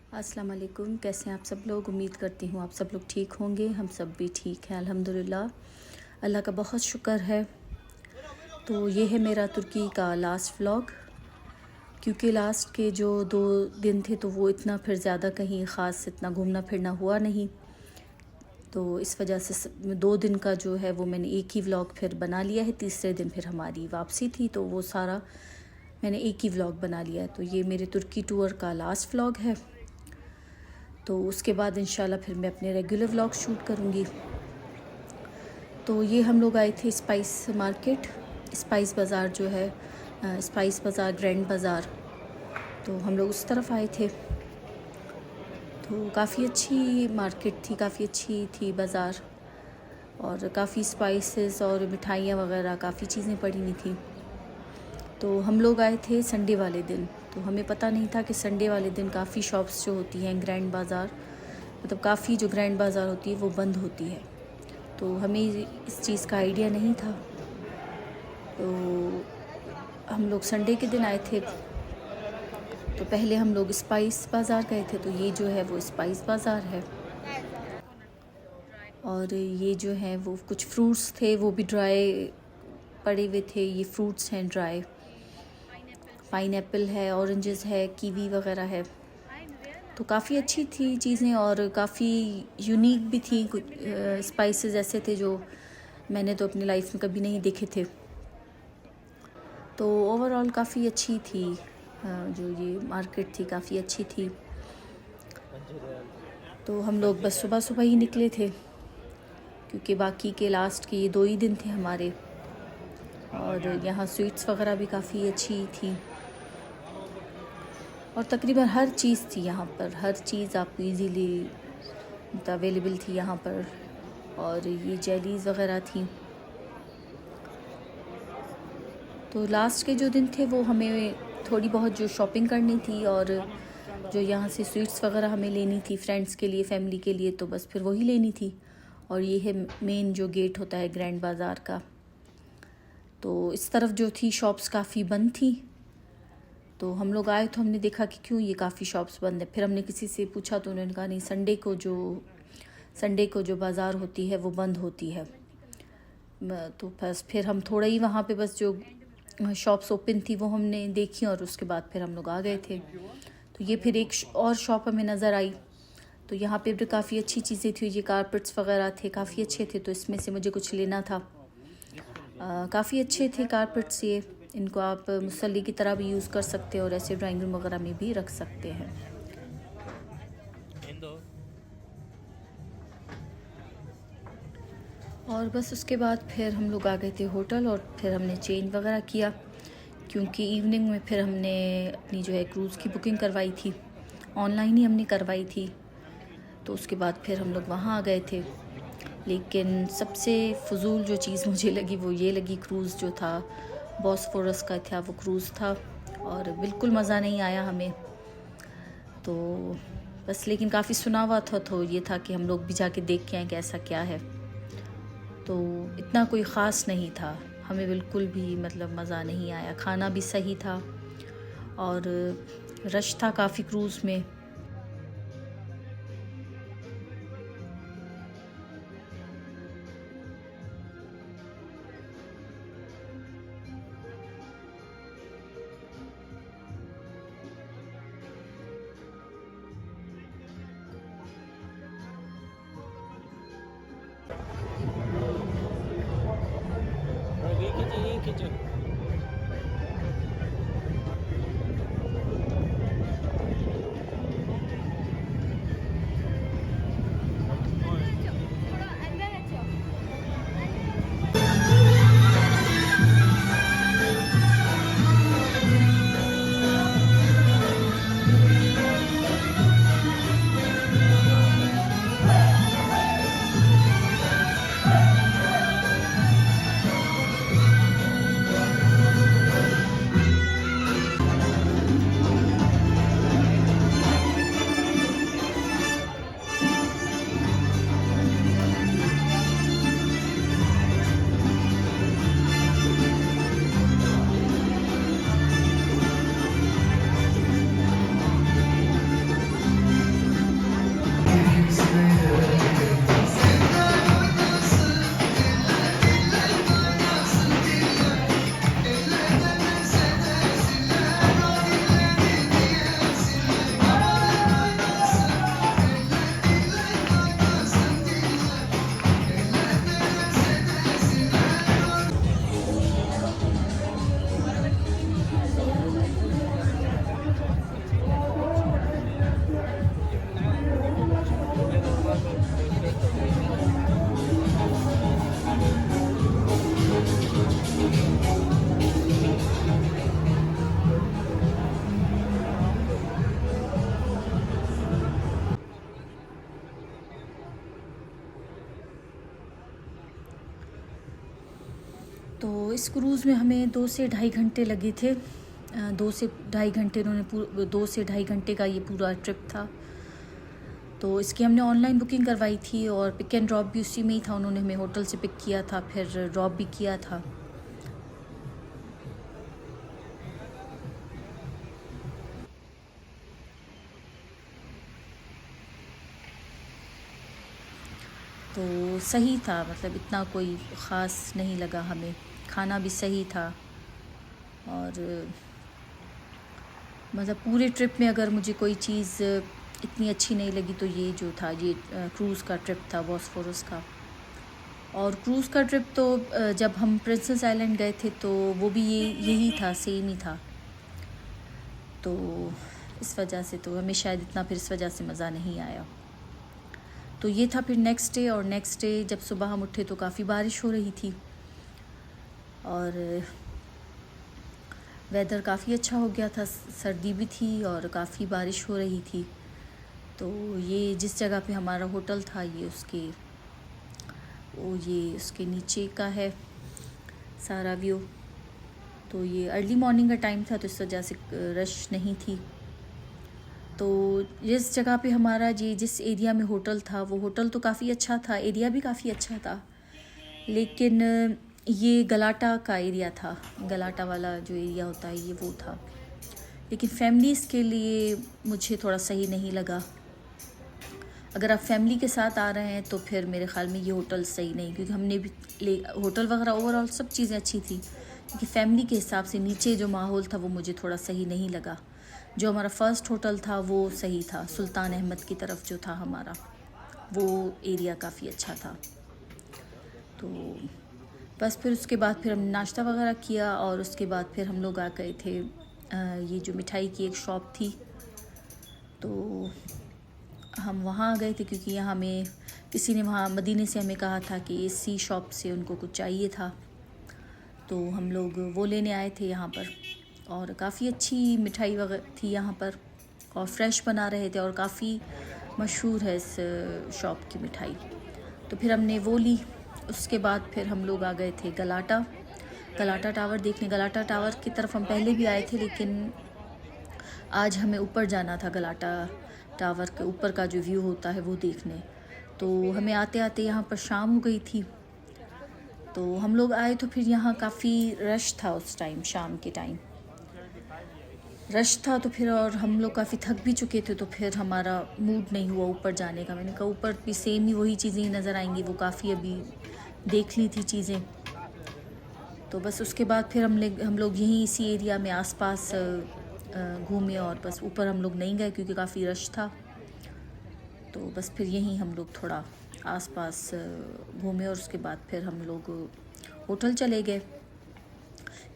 अस्सलाम वालेकुम। कैसे हैं आप सब लोग? उम्मीद करती हूँ आप सब लोग ठीक होंगे। हम सब भी ठीक हैं अल्हम्दुलिल्लाह। अल्लाह का बहुत शुक्र है। तो ये है मेरा तुर्की का लास्ट व्लॉग, क्योंकि लास्ट के जो 2 दिन थे तो वो इतना फिर ज़्यादा कहीं ख़ास इतना घूमना फिरना हुआ नहीं। तो इस वजह से 2 दिन का जो है वो मैंने एक ही व्लॉग फिर बना लिया है। तीसरे दिन फिर हमारी वापसी थी तो वो सारा मैंने एक ही व्लॉग बना लिया है। तो ये मेरे तुर्की टूर का लास्ट व्लॉग है। तो उसके बाद इंशाल्लाह फिर मैं अपने रेगुलर व्लॉग शूट करूँगी। तो ये हम लोग आए थे स्पाइस मार्केट, स्पाइस बाज़ार जो है, स्पाइस बाज़ार, ग्रैंड बाज़ार। तो हम लोग उस तरफ आए थे। तो काफ़ी अच्छी मार्केट थी, काफ़ी अच्छी थी बाज़ार, और काफ़ी स्पाइसेस और मिठाइयाँ वगैरह काफ़ी चीज़ें पड़ी हुई थी। तो हम लोग आए थे संडे वाले दिन, तो हमें पता नहीं था कि संडे वाले दिन काफ़ी शॉप्स जो होती हैं ग्रैंड बाज़ार, मतलब काफ़ी जो ग्रैंड बाज़ार होती है वो बंद होती है। तो हमें इस चीज़ का आइडिया नहीं था। तो हम लोग संडे के दिन आए थे। तो पहले हम लोग स्पाइस बाज़ार गए थे। तो ये जो है वो स्पाइस बाज़ार है, और ये जो है वो कुछ फ्रूट्स थे वो भी ड्राई पड़े हुए थे। ये फ्रूट्स हैं ड्राई, पाइनएप्पल है, ऑरेंजेस है, कीवी वगैरह है। तो काफ़ी अच्छी थी चीज़ें और काफ़ी यूनिक भी थी। कुछ स्पाइसेस ऐसे थे जो मैंने तो अपनी लाइफ में कभी नहीं देखे थे। तो ओवरऑल काफ़ी अच्छी थी। जो ये मार्केट थी काफ़ी अच्छी थी। तो हम लोग बस सुबह सुबह ही निकले थे, क्योंकि बाकी के लास्ट के ये 2 ही दिन थे हमारे। और यहाँ स्वीट्स वगैरह भी काफ़ी अच्छी थी, और तकरीबन हर चीज़ थी यहाँ पर। हर चीज़ आपको इजीली अवेलेबल थी यहाँ पर। और ये जेलीज़ वगैरह थी। तो लास्ट के जो दिन थे वो हमें थोड़ी बहुत जो शॉपिंग करनी थी, और जो यहाँ से स्वीट्स वगैरह हमें लेनी थी फ्रेंड्स के लिए, फैमिली के लिए, तो बस फिर वही लेनी थी। और ये है मेन जो गेट होता है ग्रैंड बाज़ार का। तो इस तरफ जो थी शॉप्स काफ़ी बंद थी। तो हम लोग आए तो हमने देखा कि क्यों ये काफ़ी शॉप्स बंद है। फिर हमने किसी से पूछा तो उन्होंने कहा नहीं, संडे को जो बाज़ार होती है वो बंद होती है। तो बस फिर हम थोड़ा ही वहाँ पे बस जो शॉप्स ओपन थी वो हमने देखी, और उसके बाद फिर हम लोग आ गए थे। तो ये फिर एक और शॉप हमें नज़र आई। तो यहाँ पे भी काफ़ी अच्छी चीज़ें थी। ये कारपेट्स वगैरह थे, काफ़ी अच्छे थे। तो इसमें से मुझे कुछ लेना था। काफ़ी अच्छे थे कारपेट्स ये। इनको आप मुसल्ली की तरह भी यूज़ कर सकते हो, और ऐसे ड्राइंग रूम वगैरह में भी रख सकते हैं। और बस उसके बाद फिर हम लोग आ गए थे होटल, और फिर हमने चेंज वगैरह किया, क्योंकि इवनिंग में फिर हमने अपनी जो है क्रूज़ की बुकिंग करवाई थी। ऑनलाइन ही हमने करवाई थी। तो उसके बाद फिर हम लोग वहाँ आ गए थे। लेकिन सबसे फ़ुज़ूल जो चीज़ मुझे लगी वो ये लगी, क्रूज़ जो था बॉस्फोरस का था वो क्रूज़ था, और बिल्कुल मज़ा नहीं आया हमें। तो बस, लेकिन काफ़ी सुना हुआ था, तो ये था कि हम लोग भी जाके देख के आए कैसा क्या है। तो इतना कोई ख़ास नहीं था, हमें बिल्कुल भी मतलब मज़ा नहीं आया। खाना भी सही था, और रश था काफ़ी क्रूज़ में। तो इस क्रूज़ में हमें 2 से ढाई घंटे लगे थे। 2 से ढाई घंटे 2 से ढाई घंटे का ये पूरा ट्रिप था। तो इसकी हमने ऑनलाइन बुकिंग करवाई थी और पिक एंड ड्रॉप भी उसी में ही था। उन्होंने हमें होटल से पिक किया था, फिर ड्रॉप भी किया था। तो सही था, मतलब इतना कोई ख़ास नहीं लगा हमें। खाना भी सही था और मतलब पूरे ट्रिप में अगर मुझे कोई चीज़ इतनी अच्छी नहीं लगी तो ये जो था, ये क्रूज़ का ट्रिप था बॉस्फोरस का। और क्रूज़ का ट्रिप तो जब हम प्रिंसेस आइलैंड गए थे तो वो भी यही था, सेम ही था। तो इस वजह से तो हमें शायद इतना फिर इस वजह से मज़ा नहीं आया। तो ये था फिर नेक्स्ट डे। और नेक्स्ट डे जब सुबह हम उठे तो काफ़ी बारिश हो रही थी और वेदर काफ़ी अच्छा हो गया था, सर्दी भी थी और काफ़ी बारिश हो रही थी। तो ये जिस जगह पे हमारा होटल था ये उसके नीचे का है सारा व्यू। तो ये अर्ली मॉर्निंग का टाइम था तो इस वजह से रश नहीं थी। तो जिस जगह पे हमारा जिस एरिया में होटल था वो होटल तो काफ़ी अच्छा था, एरिया भी काफ़ी अच्छा था, लेकिन ये गलाटा का एरिया था। गलाटा वाला जो एरिया होता है ये वो था, लेकिन फैमिलीज़ के लिए मुझे थोड़ा सही नहीं लगा। अगर आप फैमिली के साथ आ रहे हैं तो फिर मेरे ख़्याल में ये होटल सही नहीं, क्योंकि हमने भी होटल वगैरह ओवरऑल सब चीज़ें अच्छी थी, क्योंकि फैमिली के हिसाब से नीचे जो माहौल था वो मुझे थोड़ा सही नहीं लगा। जो हमारा फ़र्स्ट होटल था वो सही था, सुल्तान अहमद की तरफ जो था हमारा, वो एरिया काफ़ी अच्छा था। तो बस फिर उसके बाद फिर हमने नाश्ता वगैरह किया और उसके बाद फिर हम लोग आ गए थे ये जो मिठाई की एक शॉप थी, तो हम वहाँ आ गए थे, क्योंकि यहाँ हमें किसी ने वहाँ मदीने से हमें कहा था कि इसी शॉप से उनको कुछ चाहिए था, तो हम लोग वो लेने आए थे यहाँ पर। और काफ़ी अच्छी मिठाई वगैरह थी यहाँ पर और फ्रेश बना रहे थे और काफ़ी मशहूर है इस शॉप की मिठाई। तो फिर हमने वो ली। उसके बाद फिर हम लोग आ गए थे गलाटा टावर देखने। गलाटा टावर की तरफ हम पहले भी आए थे, लेकिन आज हमें ऊपर जाना था गलाटा टावर के ऊपर का जो व्यू होता है वो देखने। तो हमें आते आते यहाँ पर शाम हो गई थी। तो हम लोग आए तो फिर यहाँ काफ़ी रश था उस टाइम, शाम के टाइम रश था। तो फिर और हम लोग काफ़ी थक भी चुके थे, तो फिर हमारा मूड नहीं हुआ ऊपर जाने का। मैंने कहा ऊपर भी सेम ही वही चीज़ें ही नज़र आएंगी, वो काफ़ी अभी देख ली थी चीज़ें। तो बस उसके बाद फिर हम लोग यहीं इसी एरिया में आसपास घूमे और बस ऊपर हम लोग नहीं गए क्योंकि काफ़ी रश था। तो बस फिर यहीं हम लोग थोड़ा आसपास घूमे और उसके बाद फिर हम लोग होटल चले गए,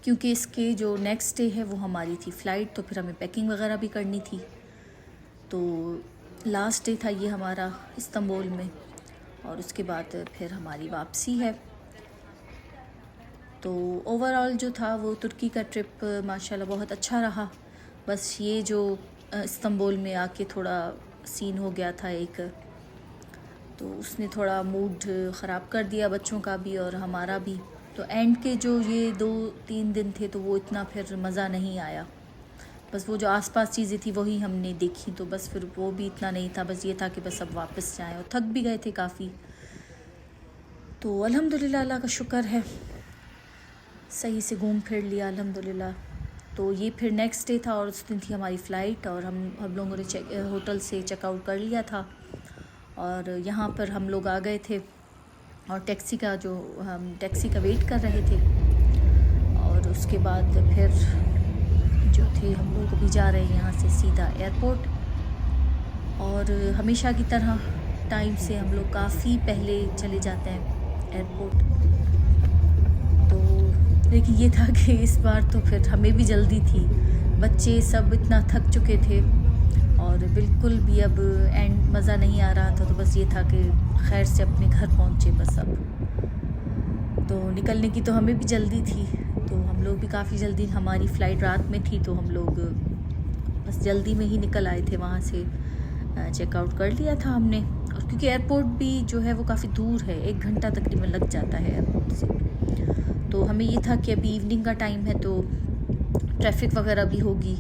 क्योंकि इसके जो नेक्स्ट डे है वो हमारी थी फ़्लाइट, तो फिर हमें पैकिंग वगैरह भी करनी थी। तो लास्ट डे था ये हमारा इस्तांबुल में और उसके बाद फिर हमारी वापसी है। तो ओवरऑल जो था वो तुर्की का ट्रिप माशाल्लाह बहुत अच्छा रहा। बस ये जो इस्तांबुल में आके थोड़ा सीन हो गया था एक, तो उसने थोड़ा मूड ख़राब कर दिया बच्चों का भी और हमारा भी। तो एंड के जो ये 2-3 दिन थे तो वो इतना फिर मज़ा नहीं आया। बस वो जो आसपास चीज़ें थी वही हमने देखी, तो बस फिर वो भी इतना नहीं था। बस ये था कि बस अब वापस जाएं, और थक भी गए थे काफ़ी। तो अल्हम्दुलिल्लाह, अल्लाह का शुक्र है, सही से घूम फिर लिया अल्हम्दुलिल्लाह। तो ये फिर नेक्स्ट डे था और उस दिन थी हमारी फ़्लाइट और हम लोगों ने होटल से चेकआउट कर लिया था और यहाँ पर हम लोग आ गए थे और टैक्सी का वेट कर रहे थे। और उसके बाद फिर जो थे हम लोग अभी जा रहे हैं यहाँ से सीधा एयरपोर्ट, और हमेशा की तरह टाइम से हम लोग काफ़ी पहले चले जाते हैं एयरपोर्ट। तो लेकिन ये था कि इस बार तो फिर हमें भी जल्दी थी, बच्चे सब इतना थक चुके थे और बिल्कुल भी अब एंड मज़ा नहीं आ रहा था। तो बस ये था कि खैर से अपने घर पहुँचे बस अब। तो निकलने की तो हमें भी जल्दी थी, तो हम लोग भी काफ़ी जल्दी, हमारी फ़्लाइट रात में थी तो हम लोग बस जल्दी में ही निकल आए थे वहाँ से। चेकआउट कर लिया था हमने, और क्योंकि एयरपोर्ट भी जो है वो काफ़ी दूर है, 1 घंटा तकरीबन लग जाता है एयरपोर्ट से। तो हमें ये था कि अभी इवनिंग का टाइम है तो ट्रैफिक वगैरह भी होगी,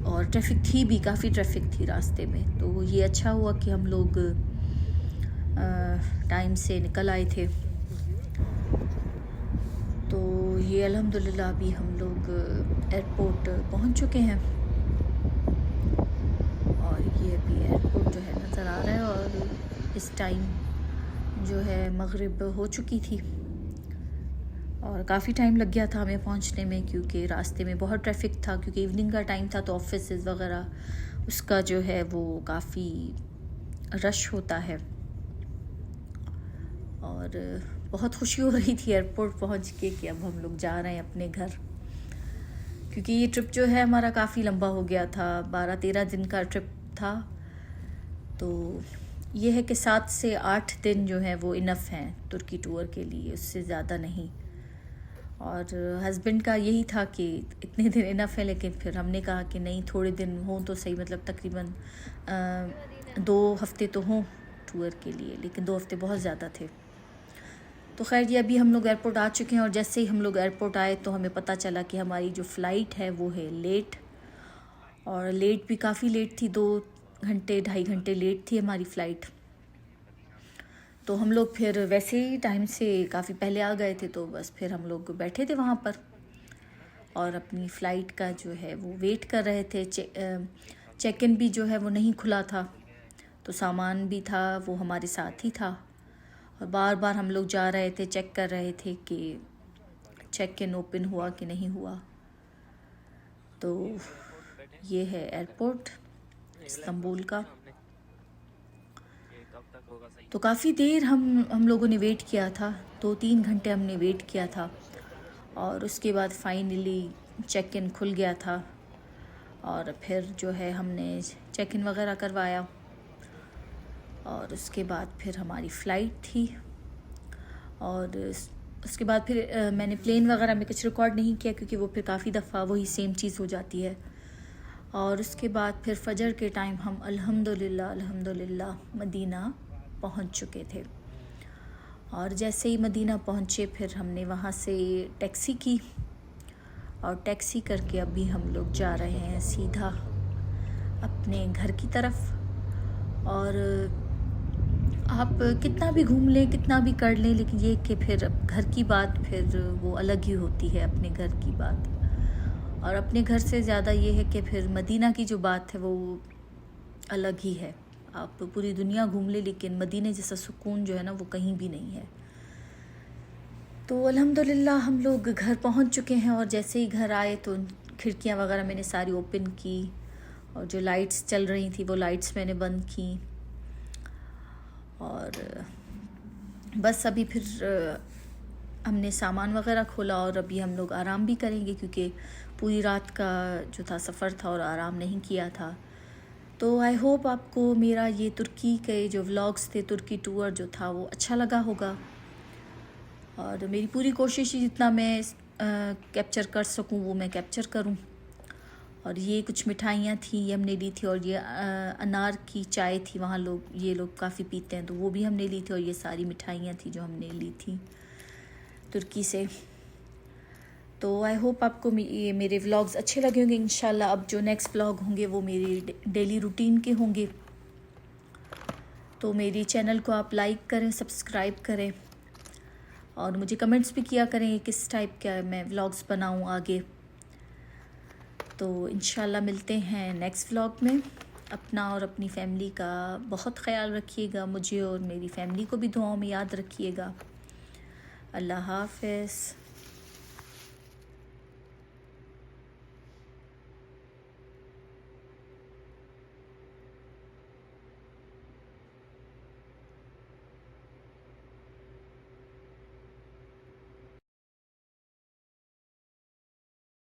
और ट्रैफिक थी भी, काफ़ी ट्रैफिक थी रास्ते में। तो ये अच्छा हुआ कि हम लोग टाइम से निकल आए थे। तो ये अल्हम्दुलिल्लाह अभी हम लोग एयरपोर्ट पहुंच चुके हैं, और ये अभी एयरपोर्ट जो है नज़र आ रहा है, और इस टाइम जो है मगरिब हो चुकी थी, और काफ़ी टाइम लग गया था हमें पहुंचने में, क्योंकि रास्ते में बहुत ट्रैफिक था, क्योंकि इवनिंग का टाइम था तो ऑफिसेज वगैरह उसका जो है वो काफ़ी रश होता है। और बहुत खुशी हो रही थी एयरपोर्ट पहुंच के कि अब हम लोग जा रहे हैं अपने घर, क्योंकि ये ट्रिप जो है हमारा काफ़ी लंबा हो गया था, 12-13 दिन का ट्रिप था। तो ये है कि 7 से 8 दिन जो है वो इनफ हैं तुर्की टूर के लिए, उससे ज़्यादा नहीं। और हस्बैंड का यही था कि इतने दिन इनफ है, लेकिन फिर हमने कहा कि नहीं, थोड़े दिन हों तो सही, मतलब तकरीबन 2 हफ्ते तो हों टूर के लिए, लेकिन 2 हफ्ते बहुत ज़्यादा थे। तो खैर ये अभी हम लोग एयरपोर्ट आ चुके हैं, और जैसे ही हम लोग एयरपोर्ट आए तो हमें पता चला कि हमारी जो फ़्लाइट है वो है लेट, और लेट भी काफ़ी लेट थी, 2 घंटे 2.5 घंटे लेट थी हमारी फ़्लाइट। तो हम लोग फिर वैसे ही टाइम से काफ़ी पहले आ गए थे, तो बस फिर हम लोग बैठे थे वहाँ पर और अपनी फ़्लाइट का जो है वो वेट कर रहे थे। चेक इन भी जो है वो नहीं खुला था, तो सामान भी था वो हमारे साथ ही था, और बार बार हम लोग जा रहे थे, चेक कर रहे थे कि चेक इन ओपन हुआ कि नहीं हुआ। तो ये है एयरपोर्ट इस्तांबुल का। तो काफ़ी देर हम लोगों ने वेट किया था, 2-3 घंटे हमने वेट किया था, और उसके बाद फाइनली चेक इन खुल गया था, और फिर जो है हमने चेक इन वगैरह करवाया, और उसके बाद फिर हमारी फ़्लाइट थी। और उसके बाद फिर मैंने प्लेन वगैरह में कुछ रिकॉर्ड नहीं किया, क्योंकि वो फिर काफ़ी दफ़ा वही सेम चीज़ हो जाती है। और उसके बाद फिर फजर के टाइम हम अल्हम्दुलिल्लाह मदीना पहुंच चुके थे। और जैसे ही मदीना पहुंचे फिर हमने वहाँ से टैक्सी की, और टैक्सी करके अभी हम लोग जा रहे हैं सीधा अपने घर की तरफ। और आप कितना भी घूम लें, कितना भी कर लें, लेकिन ये कि फिर घर की बात फिर वो अलग ही होती है, अपने घर की बात। और अपने घर से ज़्यादा ये है कि फिर मदीना की जो बात है वो अलग ही है। आप पूरी दुनिया घूम ले, लेकिन मदीने जैसा सुकून जो है ना वो कहीं भी नहीं है। तो अल्हम्दुलिल्लाह हम लोग घर पहुंच चुके हैं, और जैसे ही घर आए तो खिड़कियां वगैरह मैंने सारी ओपन की, और जो लाइट्स चल रही थी वो लाइट्स मैंने बंद की। और बस अभी फिर हमने सामान वगैरह खोला, और अभी हम लोग आराम भी करेंगे, क्योंकि पूरी रात का जो था सफ़र था और आराम नहीं किया था। तो आई होप आपको मेरा ये तुर्की के जो व्लॉग्स थे, तुर्की टूर जो था वो अच्छा लगा होगा, और मेरी पूरी कोशिश है जितना मैं कैप्चर कर सकूं वो मैं कैप्चर करूं। और ये कुछ मिठाइयाँ थी, ये हमने ली थी, और ये अनार की चाय थी, वहाँ ये लोग काफ़ी पीते हैं, तो वो भी हमने ली थी। और ये सारी मिठाइयाँ थी जो हमने ली थी तुर्की से। तो आई होप आपको ये मेरे व्लॉग्स अच्छे लगे होंगे इंशाल्लाह। अब जो नेक्स्ट व्लॉग होंगे वो मेरी डेली रूटीन के होंगे, तो मेरी चैनल को आप लाइक करें, सब्सक्राइब करें, और मुझे कमेंट्स भी किया करें किस टाइप का मैं व्लॉग्स बनाऊं आगे। तो इंशाल्लाह मिलते हैं नेक्स्ट व्लॉग में। अपना और अपनी फैमिली का बहुत ख्याल रखिएगा, मुझे और मेरी फैमिली को भी दुआओं में याद रखिएगा। अल्लाह हाफ़िज़।